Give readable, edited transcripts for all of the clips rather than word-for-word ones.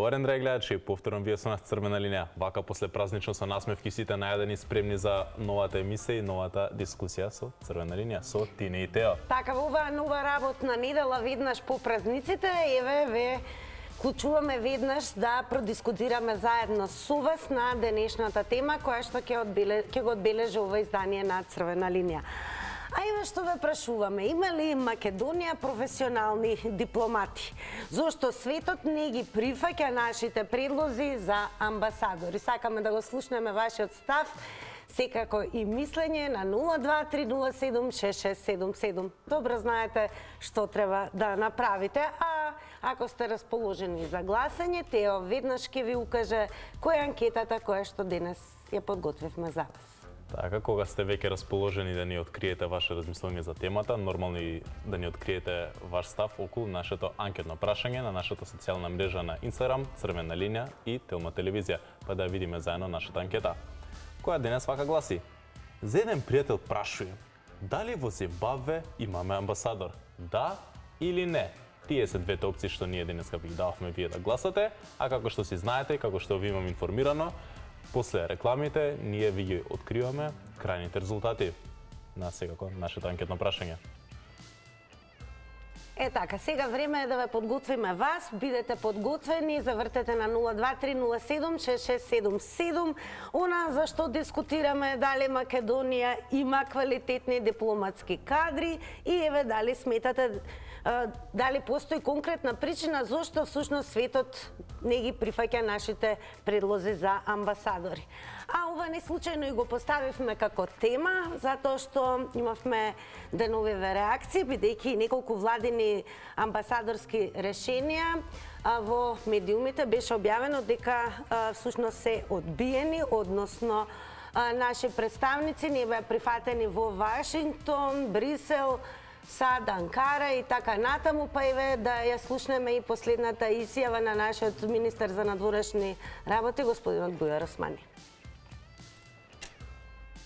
Добар ден, драги гледачи, повторно вие со нас Црвена линија. Вака после празнично со насмевки сите најадени спремни за новата емисија и новата дискусија со Црвена линија, со Тине и Тео. Така, во оваа нова работна недела веднаш по празниците, еве ве вклучуваме веднаш да продискутираме заедно со вас на денешната тема која што ќе го одбележи ова издание на Црвена линија. А еве што ве прашуваме, има ли Македонија професионални дипломати? Зошто светот не ги прифаќа нашите предлози за амбасадори? Сакаме да го слушнеме вашиот став, секако и мислење на 023076677. Добро знаете што треба да направите, а ако сте расположени за гласање, Тео веднаш ќе ви укаже која е анкетата која што денес ја подготвивме за вас. Така, кога сте веќе расположени да ни откриете ваше размислување за темата, нормално и да ни откриете ваш став околу нашето анкетно прашање на нашата социјална мрежа на Инстаграм, Црвена линија и Телма телевизија, па да видиме заедно нашата анкета, која денес вака гласи: за еден пријател прашуjem, дали во Зимбабве имаме амбасадор? Да или не? Тие се двете опции што ние денеска ви дававме вие да гласате, а како што си знаете, како што ви имам информирано, после рекламите, ние ви ги откриваме крајните резултати на секако нашето анкетно прашање. Е така, сега време е да ве подготвиме вас, бидете подготвени, завртете на 023076677, она за што дискутираме дали Македонија има квалитетни дипломатски кадри и еве дали сметате дали постои конкретна причина зошто всушност светот не ги прифаќа нашите предлози за амбасадори. А ова не случајно и го поставивме како тема, затоа што имавме деновиве реакции, бидејќи неколку владини амбасадорски решенија во медиумите беше објавено дека всушност се одбиени, односно наши представници не беа прифатени во Вашингтон, Брисел, САД, Анкара и така натаму, па еве да ја слушнеме и последната изјава на нашиот министер за надворешни работи, господинот Бујар Османи.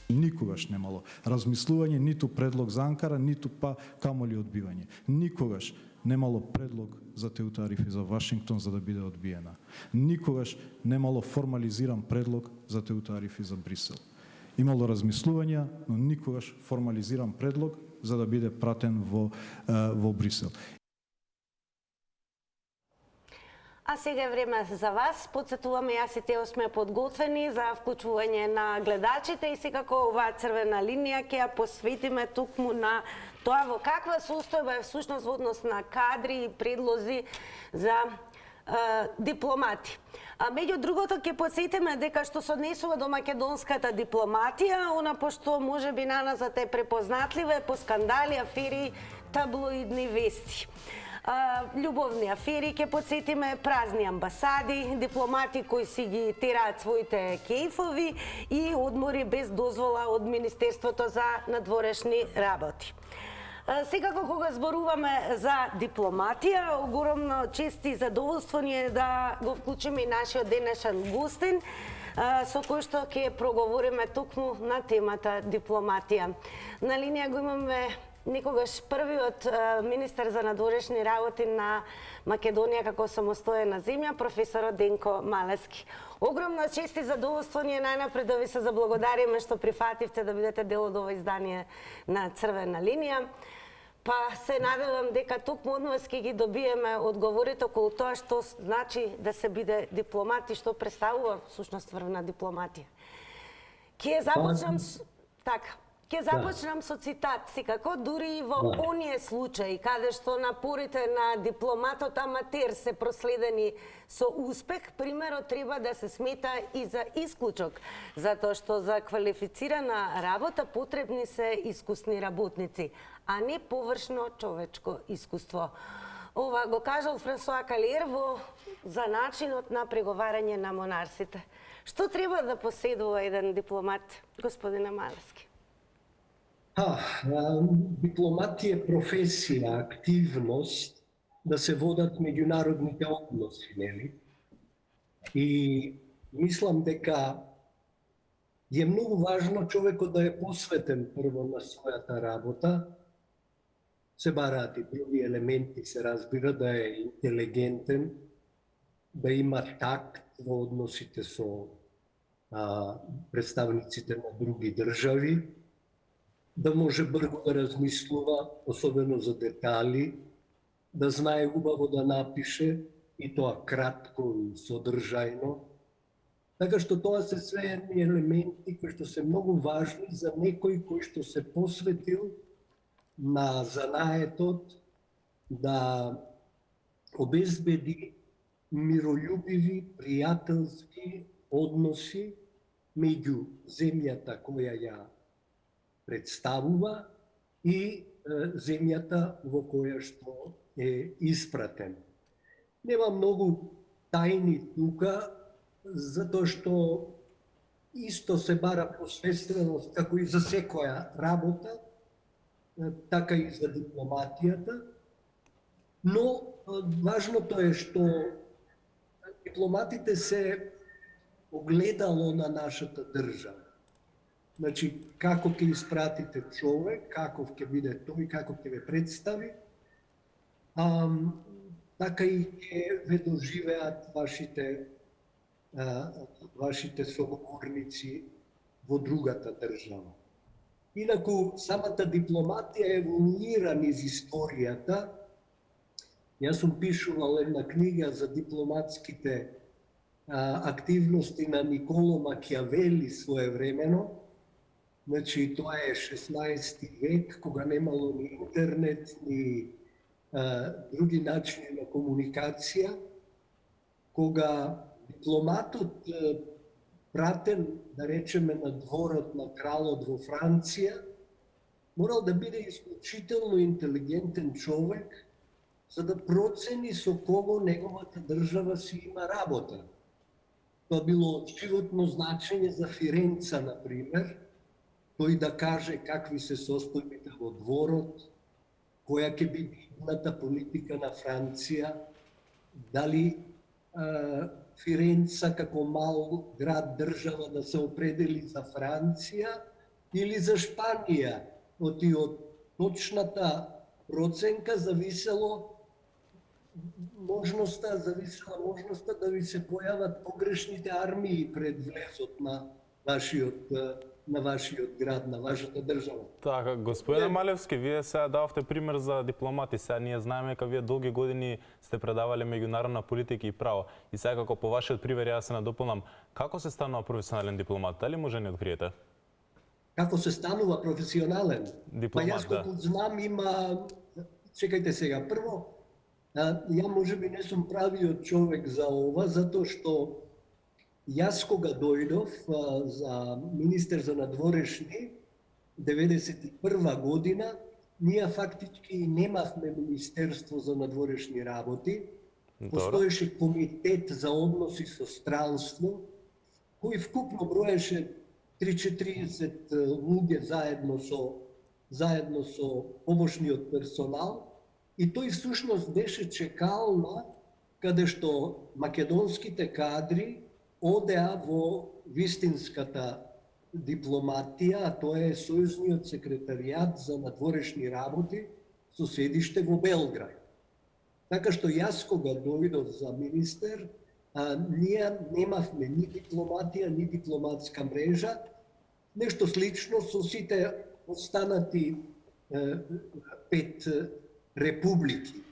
Никогаш немало размислување, ниту предлог за Анкара, ниту па камоли одбивање. Никогаш немало предлог за ТУ тарифи за Вашингтон за да биде одбиена. Никогаш немало формализиран предлог за ТУ тарифи за Брисел. Имало размислувања, но никогаш формализиран предлог за да биде пратен во Брисел. А сега е време за вас. Подсетуваме, јас и Тео сме подготвени за вклучување на гледачите и секако оваа Црвена линија ќе ја посветиме токму на тоа во каква состојба е всушност во однос на кадри и предлози за дипломати. А меѓу другото ќе подсетиме дека што се однесува до македонската дипломатија, она пошто можеби на нас е препознатливе по скандали, афери, таблоидни вести. Љубовни афери, ќе подсетиме празни амбасади, дипломати кои си ги тераат своите кејфови и одмори без дозвола од Министерството за надворешни работи. Секако кога зборуваме за дипломатија, огромно чест и задоволство ни е да го вклучиме и нашиот денешен гостин, со кој што ќе проговориме токму на темата дипломатија. На линија го имаме некогаш првиот министер за надворешни работи на Македонија како самостојна земја, професорот Денко Малески. Огромно чест и задоволство ни е најнапред да ви се заблагодариме што прифативте да бидете дел од ова издание на Црвена линија. Па се надевам дека токму од вас ќе ги добиеме одговорите околу тоа што значи да се биде дипломат и што представува всушност врвна дипломатија. Ќе започнам со цитат, секако, дури и во оние случаи каде што напорите на дипломатот аматер се проследени со успех, примерот треба да се смета и за исклучок, затоа што за квалифицирана работа потребни се искусни работници, а не површно човечко искуство. Ова го кажал Франсуа Калиер за начинот на преговарање на монарсите. Што треба да поседува еден дипломат, господине Малески? Дипломатија е професија, активност да се водат меѓународните односи, нели? И мислам дека е многу важно човекот да е посветен прво на својата работа, се бараат и други елементи, се разбира, да е интелигентен, да има такт во односите со представниците на други држави, да може брзо да размислува, особено за детали, да знае убаво да напише, и тоа кратко и содржајно. Така што тоа се све едни елементи кои што се многу важни за некој кој што се посветил на занаетот да обезбеди мирољубиви, пријателски односи меѓу земјата која ја представува и земјата во која што е испратен. Нема многу тајни тука, затоа што исто се бара посвестреност како и за секоја работа, така и за дипломатијата, но важното е што дипломатите се огледало на нашата држава. Значи, како ќе испратите човек, каков ќе биде тој, како ќе ве представи, така и ќе ве доживеат вашите соговорници во другата држава. Инаку, самата дипломатија еволуира низ историјата. Јас сум пишувал една книга за дипломатските активности на Николо Макијавели своевремено. Значи, тоа е 16 век, кога немало ни интернет, ни други начини на комуникација, кога дипломатот пратен, да речеме, на дворот на кралот во Франција, морал да биде исклучително интелигентен човек, за да процени со кого неговата држава си има работа. Тоа било од животно значење за Фиренца, например, тој да каже какви се состојбите во дворот, која ќе биде идната политика на Франција, дали Фиренца како мал град држава да се определи за Франција или за Шпанија. Од точната проценка зависела можноста да ви се појават погрешните армии пред влезот на вашиот град, на вашата држава. Така, господине Малевски, вие сега дававте пример за дипломати. Сега ние знаеме дека вие долги години сте предавале меѓународна политика и право. И сега како по вашиот пример јас се надополнам, како се станува професионален дипломат? Дали може не откриете? Како се станува професионален? Дипломат, па јас колку знам има... Чекајте сега, прво, ја можеби не сум правиот човек за ова, затоа што јас кога дојдов за министер за надворешни 91 година, ние фактички немавме Министерство за надворешни работи. Постоеше комитет за односи со странство, кој вкупно броеше 30-40 луѓе заедно со помошниот персонал, и тој всушност беше чекална каде што македонските кадри одеа во вистинската дипломатија, а тоа е Сојузниот секретаријат за надворешни работи со седиште во Белград. Така што јас кога дојдов за министер, ние немавме ни дипломатија, ни дипломатска мрежа, нешто слично со сите останати 5 републики.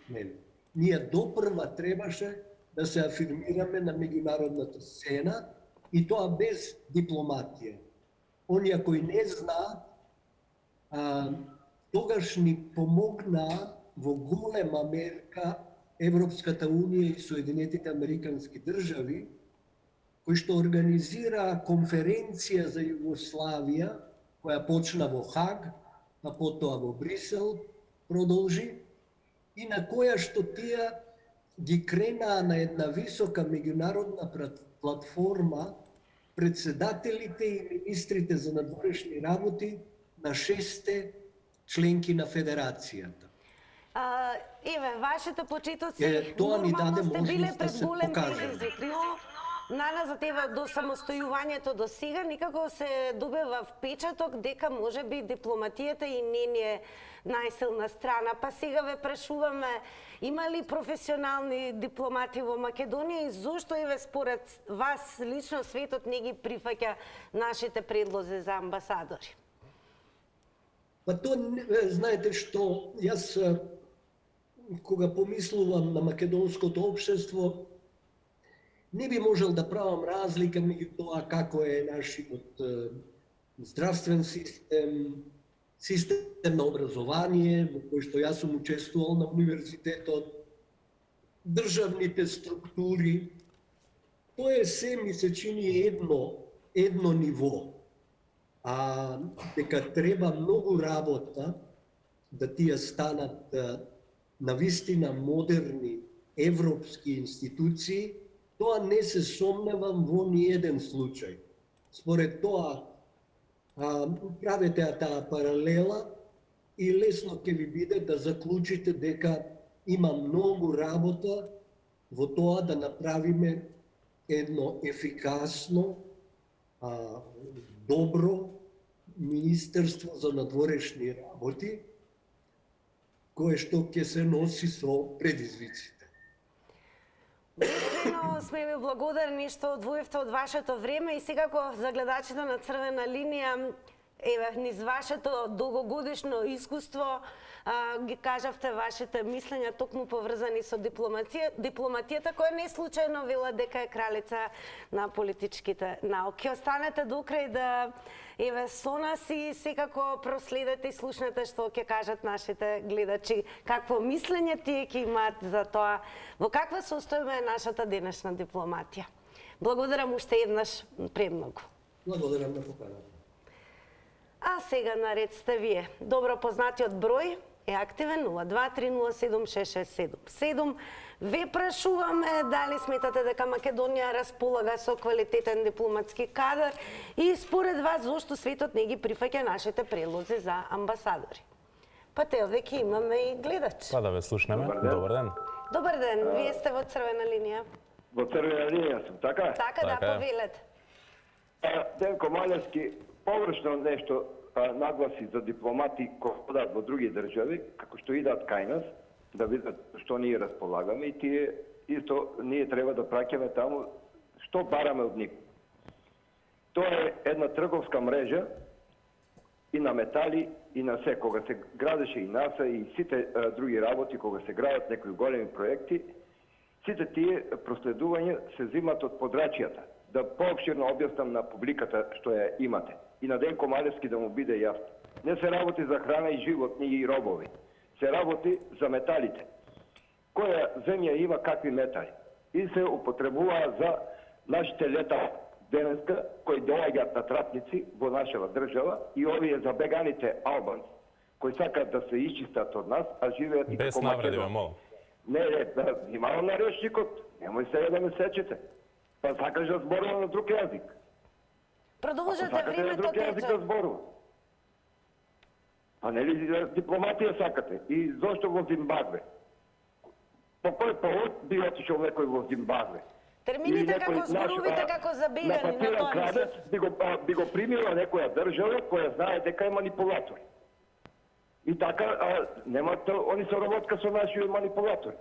Ние допрва требаше да се афирмираме на меѓународната сцена и тоа без дипломатија. Оние кои не знаат, тогаш ни помогна во голема мерка Европската унија и Соединетите Американски држави, кои што организира конференција за Југославија, која почна во Хаг, а потоа во Брисел продолжи, и на која што тие ги кренаа на една висока меѓународна платформа председателите и министрите за надворешни работи на 6 членки на Федерацијата. Еве, вашите почетоци нормално сте биле пред голем предизвик, но на нас за тебе до самостојувањето до сега никако се добива впечаток дека можеби дипломатијата и не е најсилна страна. Па сега ве прашуваме, има ли професионални дипломати во Македонија и зошто еве според вас лично светот не ги прифаќа нашите предлози за амбасадори? Па то, знаете што, јас кога помислувам на македонското општество, не би можел да правам разлика меѓу тоа како е нашиот здравствен систем, систем на образование, во кој што јас сум учествувал на универзитетот, државните структури. Тоа се ми се чини едно ниво. А дека треба многу работа да тие станат навистина модерни европски институции, тоа не се сомневам во ниеден случај. Според тоа, правете таа паралела и лесно ќе ви биде да заклучите дека има многу работа во тоа да направиме едно ефикасно, добро Министерство за надворешни работи, кое што ќе се носи со предизвиците. Искрено сме ви благодарни што одвоивте од вашето време и секако за гледачите на Црвена линија, еве, низ вашето долгогодишно искуство, ги кажавте вашите мислења токму поврзани со дипломатијата, која не случајно вела дека е кралица на политичките науки. Останете до крај да еве со нас и секако проследете и слушнете што ќе кажат нашите гледачи, какво мислење тие ќе имаат за тоа во каква состојба е нашата денешна дипломатија. Благодарам уште еднаш премногу. Благодарам на поканата. А сега наред сте вие. Добро познатиот број е активен 02307667. Ве прашуваме дали сметате дека Македонија располага со квалитетен дипломатски кадар и според вас зошто светот не ги прифаќа нашите предлози за амбасадори. Па те веќе имаме и гледач. Па да ве слушнеме. Добар ден. Добар ден, вие сте во Црвена линија. Во Црвена линија сум, така? Така да, повелете. Денко Малевски површно нешто нагласи за дипломати кои одат во други држави, како што идат кај нас, да видат што ние располагаме и тие исто ние треба да праќаме таму што бараме од нив. Тоа е една трговска мрежа и на метали и на се. Кога се градеше и НАСА и сите други работи, кога се градат некои големи проекти, сите тие проследувања се взимат од подрачјата. Да пообширно објаснам на публиката што ја имате. И на Денко Малевски да му биде јасно. Не се работи за храна и животни и робови. Се работи за металите. Која земја има какви метали. И се употребува за нашите лета денеска, кои доаѓаат на тратници во нашава држава и овие забеганите албанци, кои сакаат да се исчистат од нас, а живеат и без како навреди, Македонија. молам. Не, внимавам на речникот. Немој сега да ме сечете. Па сакаш да зборувам на друг јазик. Продолжете, Сакате на времето друг јазик тече. да зборувам. А нели дипломатија сакате? И зошто во Зимбабве? По кој повод би отишол некој во Зимбабве? Термините Или како некој наш, зборувите како забегани на напатиран тоа крадец мислите. би го примила некоја држава која знае дека е манипулатор. И така, они се работка со наши манипулатори.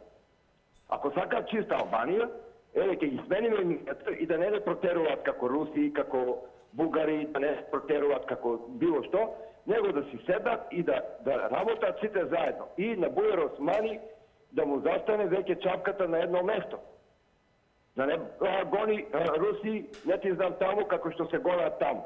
Ако сакаат чиста Албанија, еве ќе ги смениме имињата и да не протеруваат како Руси, како Бугари, да не протеруваат како било што, него да си седат и да работат сите заедно. И на Бујар Османи да му застане веќе чапката на едно место. Да не гони Руси, не ти знам таму, како што се гонат таму.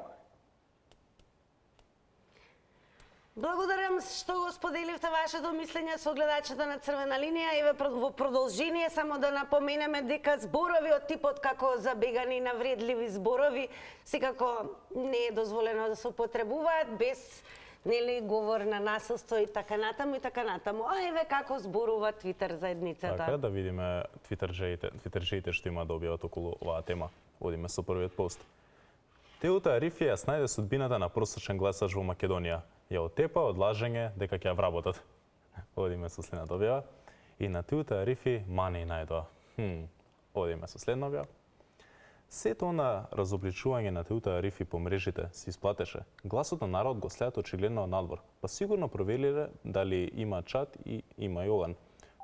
Благодарам што го споделивте вашето мислење со гледачите на Црвена линија. Еве во продолжение само да напоменеме дека зборови од типот како забегани навредливи зборови секако не е дозволено да се употребуваат без нели говор на насилство и така натаму и така натаму. А еве како зборува Твитер заедницата. Така, да видиме твитерџиите што има да објават околу оваа тема. Одиме со првиот пост. Теута Арифи ја снајде судбината на просечен гласач во Македонија. Ја отепа од лажење дека ќе ја вработат. Одиме со следната објава. И на Теута Арифи мани најдоа. Одиме со следна објава. Сето она разобличување на теута тарифи по мрежите се исплатеше. Гласот на народ го следат очигледно надвор, па сигурно провериле дали има чат и има и оган.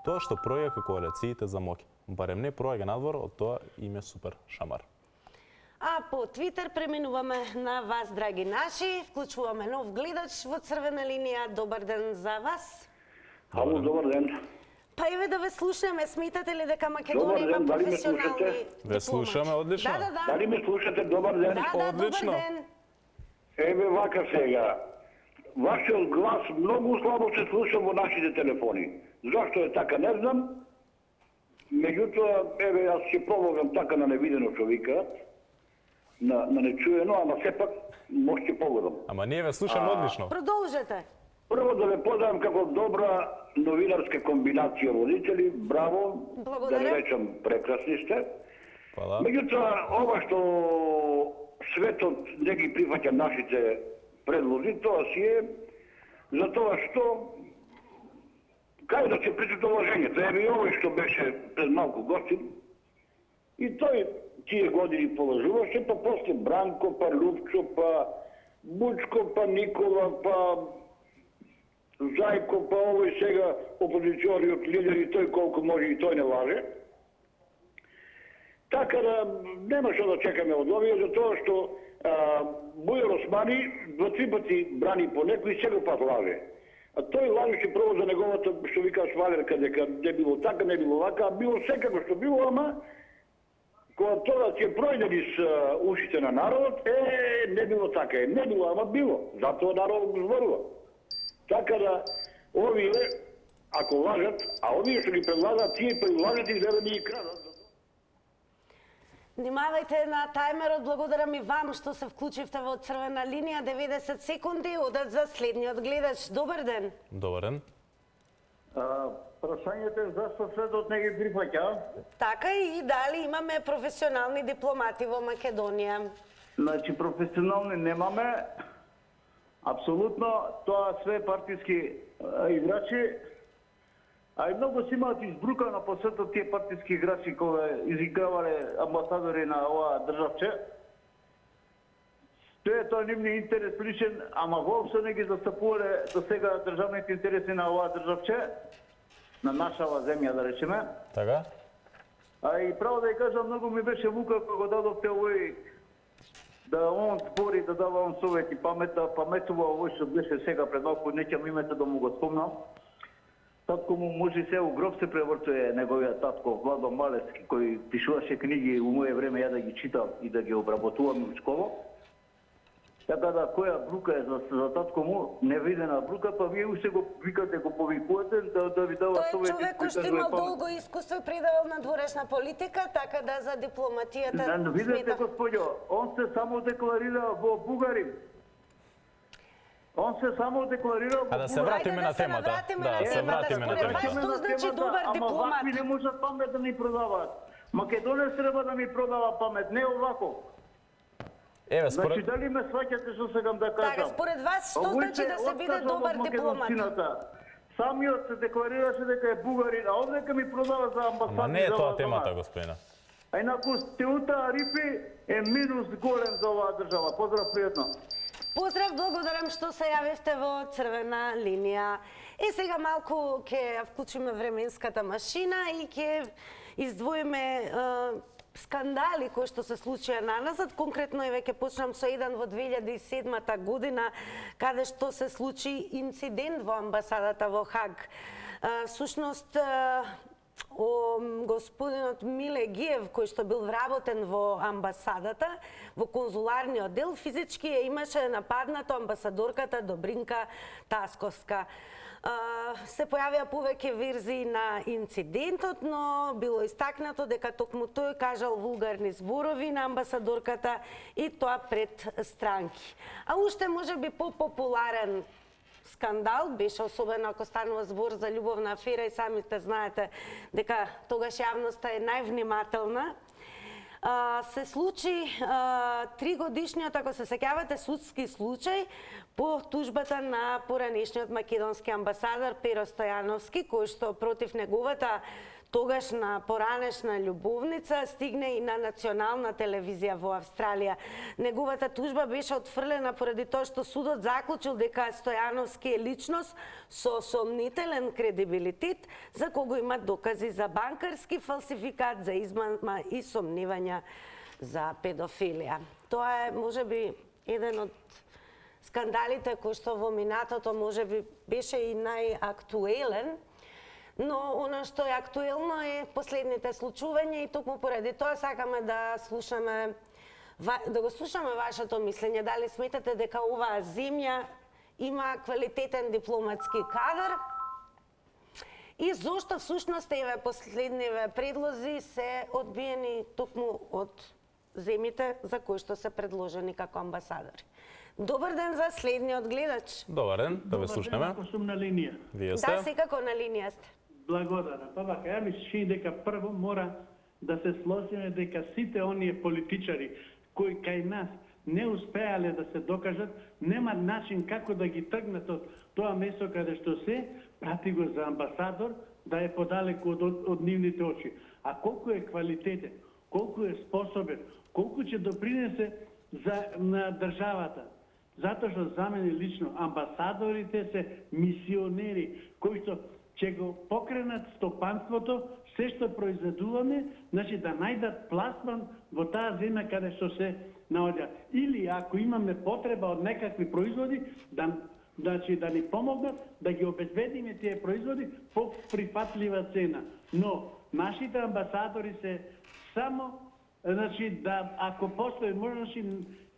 Тоа што проја како коалициите за моќ. Барем не проаѓа надвор, од тоа им е супер шамар. А по Твитер преминуваме на вас, драги наши. Вклучуваме нов гледач во црвена линија. Добар ден за вас. Ало, добар ден. Па еве да ве слушнеме. Сметате ли дека Македонија има ден, дали ме професионални слушате? Ве слушаме одлично. Да. Дали ме слушате? Добар ден. Да, Одлично. добар ден. Еве вака сега. Вашиот глас многу слабо се слуша во нашите телефони. Зашто е така, не знам. Меѓутоа, еве, јас ќе пробувам така на невидено што викаат, на нечуено, ама сепак може ќе погодам. Ама ние ве слушаме одлично. Продолжете. Прво да ве поздравам како добра новинарска комбинација водители, браво, Благодарам. да не речам прекрасни сте. Хвала. Меѓутоа, ова што светот не ги прифаќа нашите предлози, тоа си е за тоа што кај да се причута уважението. Еве и овој што беше пред малку гостин, и тој тие години положуваше, па после Бранко, па Любчо, па Бучко, па Никола, па Зајко, па овој сега опозициониот лидер и тој колку може и тој не лаже. Така да нема што да чекаме од овие, затоа што Бујар Османи 2-3 пати брани по некој и сега пат лаже. А тој лажеше прво за неговата, што вика швагерка, дека не било така, не било вака, а било секако што било, ама кога тоа ќе пројде низ ушите на народот, не било така, не било, ама било. Затоа народот го зборува. Така да, овие, ако лажат, а овие што ги предлагаат, тие па и лажат и за да ни крадат. Внимавајте на тајмерот. Благодарам и вам што се вклучивте во црвена линија. 90 секунди одат за следниот гледач. Добар ден. Добар ден. Прашањето е зашто светот не ги прифаќа. Така и дали имаме професионални дипломати во Македонија? Значи, професионални немаме. Апсолутно, тоа све партиски играчи, а и многу си имаат избрукано по светот тие партиски играчи кога изигравале амбасадори на оваа државче. Тоа нивниот интерес личен, ама воопшто не ги застапувале до сега државните интереси на оваа државче, на нашава земја да речеме. Така? А и право да ја кажам, многу ми беше мука кога го дадовте овој да он збори, да дава он совети, паметува овој што беше сега пред малку, неќам името да му го спомнам. Татко му може се у гроб се превртува неговиот татко Владо Малевски, кој пишуваше книги у моје време ја да ги читам и да ги обработувам у школа. Така да која брука е за татко му, невидена брука, па вие уште го викате, го повикувате да ви дава Тој е совети. човек кој што има долго искуство и предавал на дворешна политика, така да за дипломатијата Видете, господјо, он се само декларира во Бугарин. Он се само декларира во А да се Бугарин. вратиме на темата. Да, се вратиме на Според темата. вас, што значи добар дипломат? Ама вакви не можат памет да ни продаваат. Македонија треба да ми продава памет, не овако. Еве, Значи, според дали ме сваќате што сакам да кажам? Така, според вас, што Овој значи се да се биде откажа добар од дипломат? македонщината. Самиот се декларираше дека е бугарин, а овдека ми продава за амбасади. Ама не е за тоа ова, темата, за она. господина. А инаку Теута Арифи е минус голем за оваа држава. Поздрав, пријатно. Поздрав, благодарам што се јавивте во црвена линија. И сега малку ќе вклучиме временската машина и ќе издвоиме скандали кои што се случија наназад. Конкретно еве ќе почнам со еден во 2007 година, каде што се случи инцидент во амбасадата во Хаг. Сушност, господинот Миле Гиев, кој што бил вработен во амбасадата, во конзуларниот дел, физички ја имаше нападнато амбасадорката Добринка Тасковска. Се појавија повеќе верзии на инцидентот, но било истакнато дека токму тој кажал вулгарни зборови на амбасадорката и тоа пред странки. А уште можеби попопуларен скандал беше, особено ако станува збор за љубовна афера, и самите знаете дека тогаш јавноста е највнимателна. Се случи 3-годишниот, ако се сеќавате, судски случај по тужбата на поранешниот македонски амбасадор Перо Стојановски, кој што против неговата тогаш на поранешна љубовница, стигне и на национална телевизија во Австралија. Неговата тужба беше отфрлена поради тоа што судот заклучил дека Стојановски е личност со сомнителен кредибилитет, за кого има докази за банкарски фалсификат, за измама и сомневања за педофилија. Тоа е можеби еден од скандалите кој што во минатото можеби беше и најактуелен, но она што е актуелно е последните случувања и токму поради тоа сакаме да го слушаме вашето мислење. Дали сметате дека оваа земја има квалитетен дипломатски кадар и зошто всушност еве последниве предлози се одбиени токму од земите за кои што се предложени како амбасадори. Добар ден за следниот гледач. Добар ден, да ве слушнеме. Ако сум на линија. Вие сте? Да, секако на линија сте. Благодарам. Па вака, ја ми ши дека прво мора да се сложиме дека сите оние политичари кои кај нас не успеале да се докажат, нема начин како да ги тргнат од тоа место каде што се, прати го за амбасадор, да е подалеку од нивните очи. А колку е квалитетен, колку е способен, колку ќе допринесе на државата. Затоа што за мене лично амбасадорите се мисионери кои што ќе го покренат стопанството, се што произведуваме, значи да најдат пласман во таа земја каде што се наоѓа. Или ако имаме потреба од некакви производи, значи да ни помогнат да ги обезбедиме тие производи по прифатлива цена. Но нашите амбасадори се само, значи да ако постои можности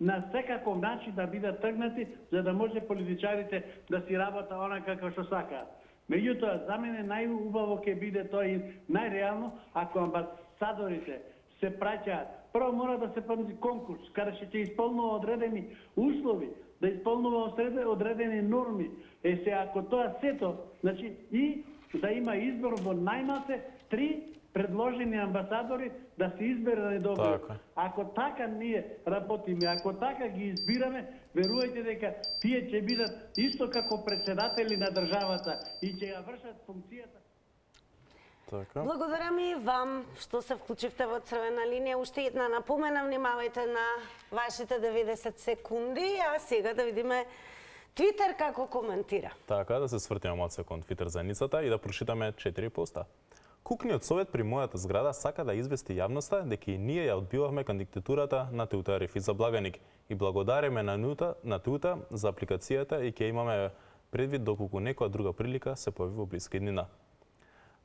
на секаков начин да бидат тргнати, за да може политичарите да си работа онака како што сакаат. Меѓутоа, за мене најубаво ќе биде тоа и најреално ако амбасадорите се праќаат. Прво мора да се прави конкурс, каде ќе исполнува одредени услови, да исполнува одредени норми. Се ако тоа сето, значи и да има избор во најмалку 3 предложени амбасадори да се изберат добро. Ако така ние работиме, ако така ги избираме, верувајте дека тие ќе бидат исто како председатели на државата и ќе ја вршат функцијата. Така. Благодарам и вам што се вклучивте во црвена линија. Уште една напомена, внимавајте на вашите 90 секунди, а сега да видиме Твитер како коментира. Така, да се свртиме малку секунд Твитер заедницата и да прочитаме 4 поста. Кукниот совет при мојата зграда сака да извести јавноста дека и ние ја одбивавме кандидатурата на Теута Арифи за благаник и благодариме на Теута за апликацијата и ќе имаме предвид доколку некоја друга прилика се појави во блиска иднина.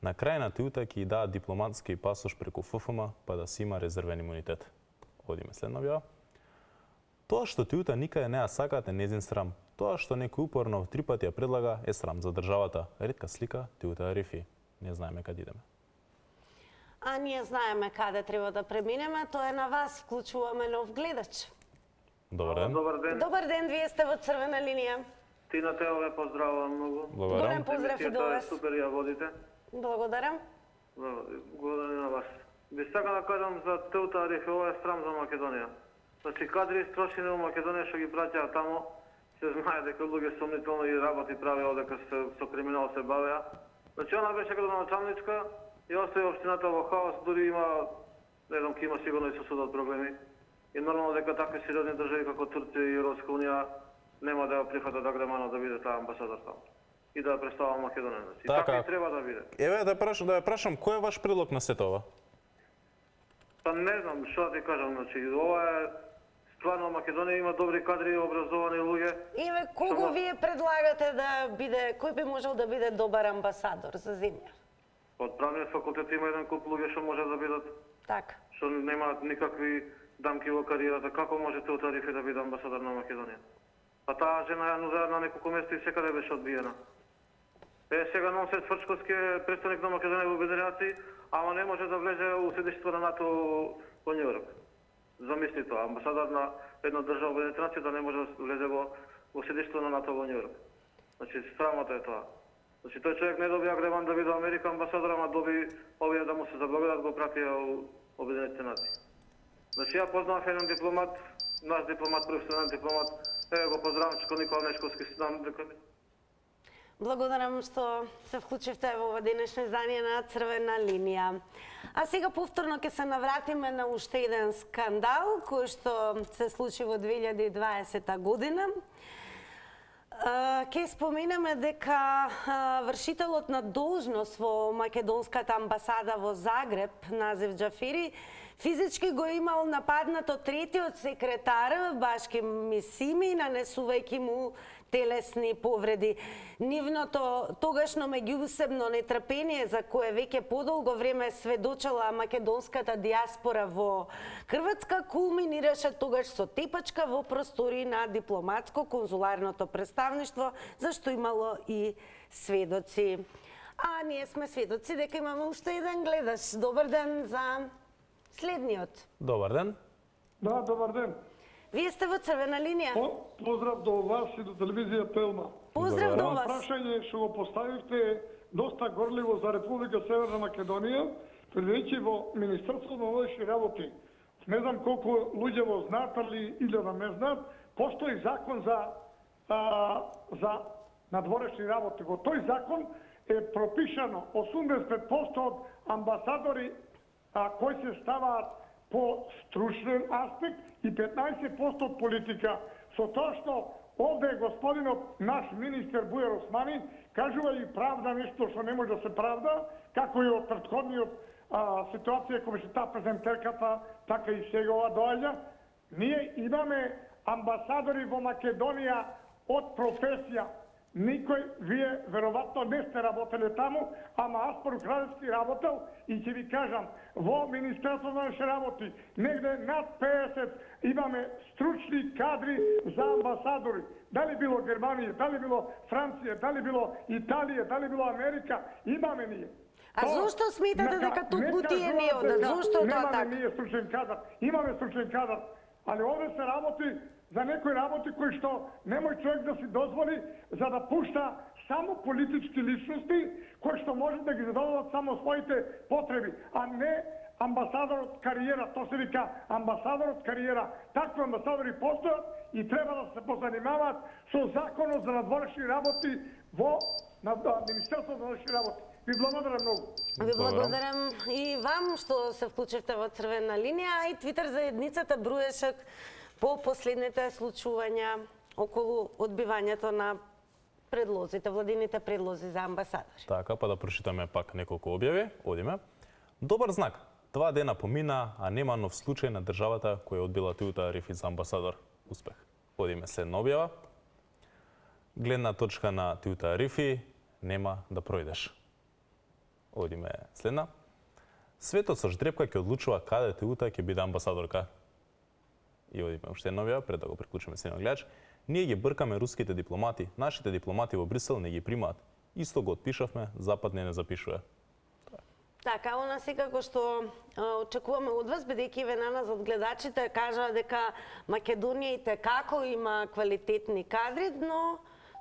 На крај на Теута ќе дадат дипломатски пасош преку ФФМ, па да си има резервен имунитет. Одиме следно објава. Тоа што Теута никаде не ја сакаат е незин срам. Тоа што некој упорно 3 пати ја предлага е срам за државата. Ретка слика Теута Арифи. Не знаеме каде идеме. А ние знаеме каде треба да преминеме, тоа е на вас. Вклучуваме нов гледач. Добар ден. Добар ден. Добар ден, вие сте во црвена линија. Ти на тебе ве поздравувам многу. Добрен поздрав и до вас. Супер ја водите. Благодарам. Благодарам на вас. Би сака да кажам за Теута Арифи, ова е срам за Македонија. Значи кадри истрошени во Македонија што ги праќаат тамо, се знае дека луѓе сомнително и работи правеа дека со криминал се бавеа. Значи она беше като началничка и остави општината во хаос, дури има, не знам, ке има сигурно и со судот проблеми. И нормално дека такви сериозни држави како Турција и Европска унија нема да ја прифатат Агреманов да биде таа амбасадор таму и да ја представува Македонија. Значи, така и треба да биде. Еве да ја прашам, кој е ваш предлог на сето ова? Па не знам, што да ти кажам, значи, ова е стварно Македонија има добри кадри, образовани луѓе. Еве, кого вие предлагате да биде, кој би можел да биде добар амбасадор за земја? Од правниот факултет има еден куп луѓе што може да бидат. Така. Што немаат никакви дамки во кариерата. Како може Теута Арифи да биде амбасадор на Македонија? А таа жена ја нудеа на неколку места и секаде беше одбиена. Сега Нонсет Фрчковски е представник на Македонија во Обединените нации, ама не може да влезе у седиштето на НАТО во Њујорк. Замисли тоа, амбасадор на една држава во Обединените нации да не може да влезе во седиштето на НАТО во Њујорк. Значи, срамота е тоа. Значи, тој човек не доби Агреман да биде Америка амбасадор, ама доби овие да му се заблагодарат го пратија у Обединените нации. Значи, ја познавам еден дипломат, наш дипломат, професионален дипломат, го поздравам Никола Нешковски, знам дека... Благодарам што се вклучивте во ова денешно издание на Црвена линија. А сега повторно ќе се навратиме на уште еден скандал кој што се случи во 2020 година. Ке споменаме дека вршителот на должност во македонската амбасада во Загреб, Назив Џафери, физички го имал нападнато третиот секретар Башки Мисими, нанесувајќи му телесни повреди. Нивното тогашно меѓусебно нетрпение за кое веќе подолго време сведочела македонската диаспора во Хрватска кулминираше тогаш со тепачка во простори на дипломатско-конзуларното представништво, зашто имало и сведоци. А ние сме сведоци дека имаме уште еден гледаш. Добар ден за следниот. Добар ден. Да, добар ден. Вие сте во Црвена линија. Поздрав до вас и до телевизија Телма. Поздрав до вас. Прашање што го поставивте доста горливо за Република Северна Македонија, предвидејќи во Министерството на външни работи. Не знам колку луѓе го знаат или да не знаат, постои закон за надворешни работи. Во тој закон е пропишано 85% од амбасадори кои се ставаат по стручен аспект и 15% од политика. Со тоа што овде господинот, наш министер Бујар Османи, кажува и правда нешто што не може да се правда, како и од претходниот ситуација кога што таа презентерката, така и сега ова доаѓа. Ние имаме амбасадори во Македонија од професија. Никој, вие веројатно не сте работеле таму, ама аз прокрадски работел и ќе ви кажам, во Министерство на външни работи негде над 50 имаме стручни кадри за амбасадори. Дали било Германија, дали било Франција, дали било Италија, дали било Америка, имаме ние. А зошто сметате дека туку тие не одат? Зошто тоа така? Немаме ние стручен кадар, имаме стручен кадар, али овде се работи за некои работи кои што немој човек да си дозволи за да пушта само политички личности кои што може да ги задоволат само своите потреби, а не амбасадор од кариера. Тоа се вика амбасадор од кариера. Такви амбасадори постојат и треба да се позанимаваат со законот за надворешни работи во Министерството за външни работи. Ви благодарам многу. Ви благодарам и вам што се вклучивте во Црвена линија, и Твитер заедницата броеше по последните случувања околу одбивањето на предлозите, владините предлози за амбасадори. Така, па да прочитаме пак неколку објави. Одиме. Добар знак. 2 дена помина, а нема нов случај на државата која одбила Теута Арифи за амбасадор. Успех. Одиме следна објава. Гледна точка на Теута Арифи, нема да пројдеш. Одиме следна. Светот со ждрепка ќе одлучува каде Теута ќе биде амбасадорка. И одиме уште една објава пред да го приклучиме следниот гледач. Ние ги бркаме руските дипломати, нашите дипломати во Брисел не ги примаат. Исто го отпишавме, Запад не запишува. Така, она секако што очекуваме од вас, бидејќи веднаш од гледачите кажа дека Македонија и како има квалитетни кадри, но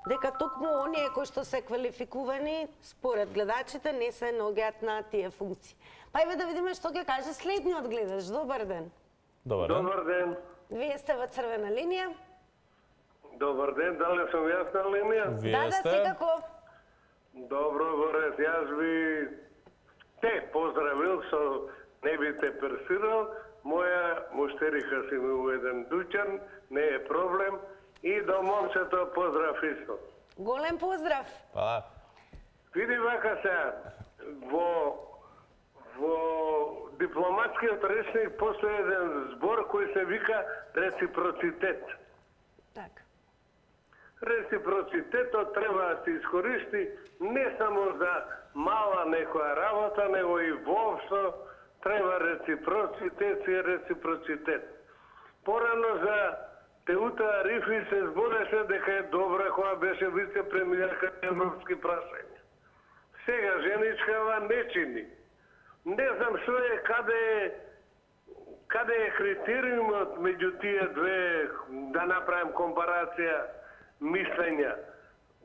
дека токму оние кои што се квалификувани според гледачите не се наоѓаат на тие функции. Па еве да видиме што ќе каже следниот гледач. Добар ден. Добар ден. Добар ден. Вие сте во Црвена линија. Добар ден, дали сум јас на линија? Вие сте? секако. Добро, Борис, јас би те поздравил со не би те персирал. Моја муштериха си ми еден дуќан, не е проблем. И до момчето поздрав исто. Голем поздрав. Па, Види вака сега, во дипломатскиот речник постои еден збор кој се вика реципроцитет. Така. Реципроцитетот треба да се искористи не само за мала некоја работа, него и воопшто треба реципроцитет и реципроцитет. Порано за Теута Арифи се збореше дека е добра кога беше вице-премиерка на европски прашања. Сега женичкава не чини. Не знам што е, каде е критериумот меѓу тие две, да направим компарација мислења.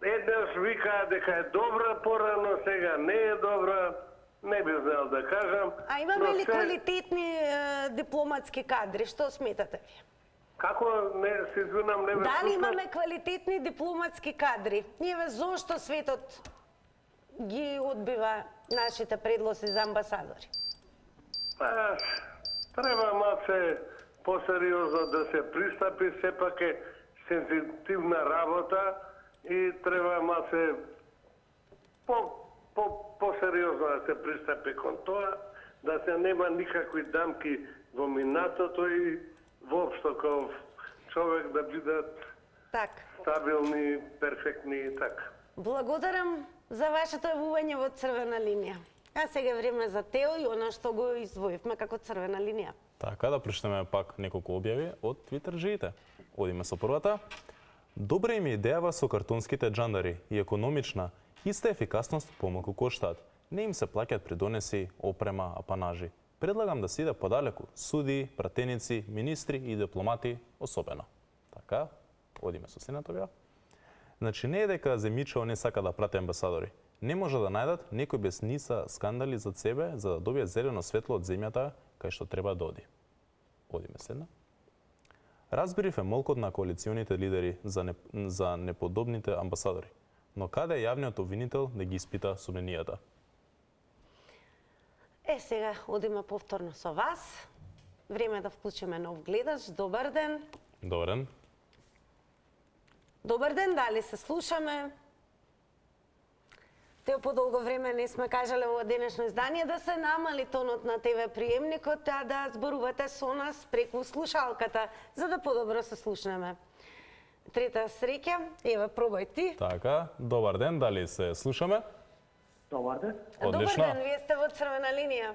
Еднаш вика дека е добра порано, сега не е добра, не би знал да кажам. А имаме ли квалитетни дипломатски кадри? Што сметате ви? Како не се извинам, не ме Дали слушнав? имаме квалитетни дипломатски кадри? Еве зошто светот ги одбива нашите предлози за амбасадори? Треба малце посериозно да се пристапи, сепак е сензитивна работа и треба малце посериозно да се пристапи кон тоа, да се нема никакви дамки во минатото и воопшто кон човек да бидат Така. стабилни, перфектни и така. Благодарам за вашето јавување во Црвена линија. А сега е време за Тео и она што го издвоивме како Црвена линија. Така, да прочитаме пак неколку објави од Твитер жиите. Одиме со првата. Добра им е идејава со картонските джандари и економична, иста ефикасност помалку коштаат. Не им се плаќаат придонеси, опрема, апанажи. Предлагам да се иде подалеку, суди, пратеници, министри и дипломати особено. Така, одиме со следната објава. Значи не е дека земјичево не сака да прати амбасадори. Не може да најдат некој без ниса скандали зад себе за да добие зелено светло од земјата кај што треба да оди. Одиме следна. Разбирив е молкот на коалиционите лидери за неподобните амбасадори. Но каде е јавниот обвинител да ги испита сумненијата? Сега одиме повторно со вас. Време да вклучиме нов гледач. Добар ден. Добар ден. Добар ден, дали се слушаме? Тео, подолго време не сме кажале во денешно издание да се намали тонот на ТВ приемникот, а да зборувате со нас преку слушалката, за да подобро се слушнеме. Трета среќа, еве пробај ти. Така, добар ден, дали се слушаме? Добар ден. Одлично. Добар ден, вие сте во Црвена линија.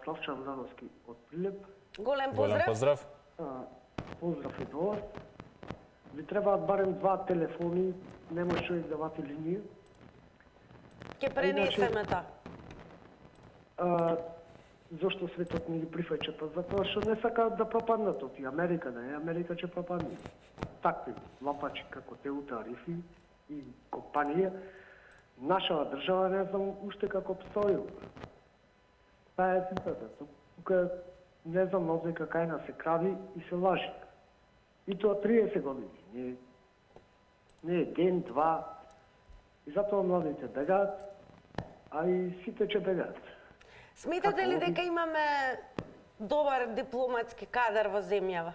Славчо Амдановски од Прилеп. Голем Голем поздрав. поздрав. Поздрав и до вас. Ви требаат барем 2 телефони, не може човек да вати линија. Ке пренесеме тоа. Зошто светот не ги прифаќа? Затоа што не сакаат да пропаднат од Америка, да е Америка ќе пропадне. Такви лапачи како Теута Арифи и компанија, нашава држава не знам уште како постои. Таа е ситуацията. Тука не знам мозека кај нас се кради и се лажи. И тоа 30 години. Не е ден, два. И затоа младите бегаат, а и сите ќе бегаат. Сметате ли дека имаме добар дипломатски кадар во земјава?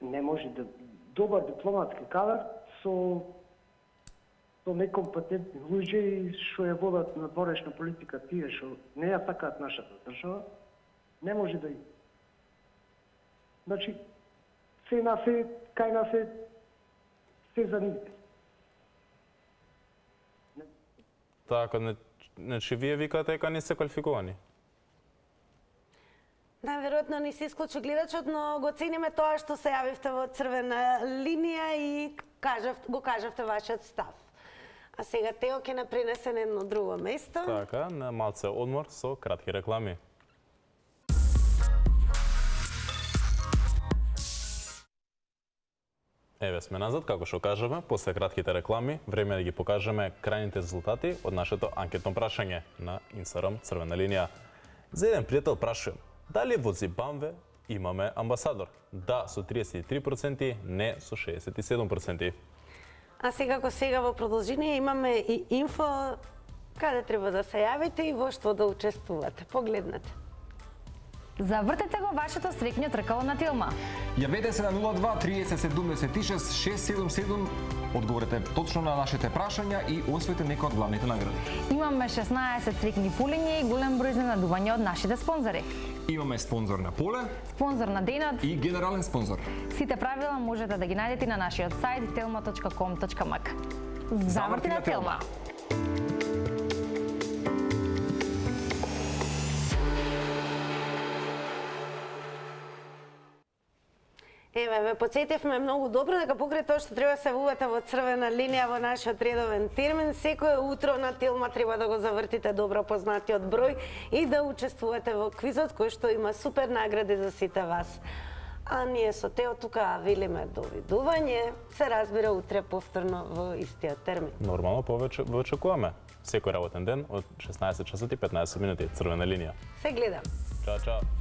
Не може да добар дипломатски кадар со некомпетентни луѓе и што ја водат на дворешна политика тие што не ја сакаат нашата држава, не може да има. Значи, кај нас е се за нив. Така, значи вие викате дека не се квалификувани. Најверојатно не се исклучи гледачот, но го цениме тоа што се јавивте во Црвена линија и го кажавте вашиот став. А сега Тео ќе не пренесе на едно друго место. Така, на малце одмор со кратки реклами. Еве сме назад, како што кажавме, после кратките реклами, време да ги покажеме крајните резултати од нашето анкетно прашање на Инстаграм Црвена линија. За еден пријател прашувам, дали во Зимбабве имаме амбасадор? Да, со 33%, не со 67%. А сега во продолжение имаме и инфо каде треба да се јавите и во што да учествувате. Погледнете. Завртете го вашето среќно тркало на Телма. Јавете се на 02 30 76 677, одговорете точно на нашите прашања и освоите некои од главните награди. Имаме 16 среќни пулења и голем број изненадувања од нашите спонзори. Имаме спонзор на поле, спонзор на денот и генерален спонзор. Сите правила можете да ги најдете на нашиот сајт telma.com.mk. Заврти на Телма. Еве, ве подсетивме многу добро дека покрај тоа што треба се вувате во Црвена линија во нашиот редовен термин, секое утро на Телма треба да го завртите добро познатиот број и да учествувате во квизот кој што има супер награди за сите вас. А ние со Тео тука велиме довидување, се разбира утре повторно во истиот термин. Нормално повеќе очекуваме. Секој работен ден од 16 часот и 15 минути Црвена линија. Се гледам. Чао, чао.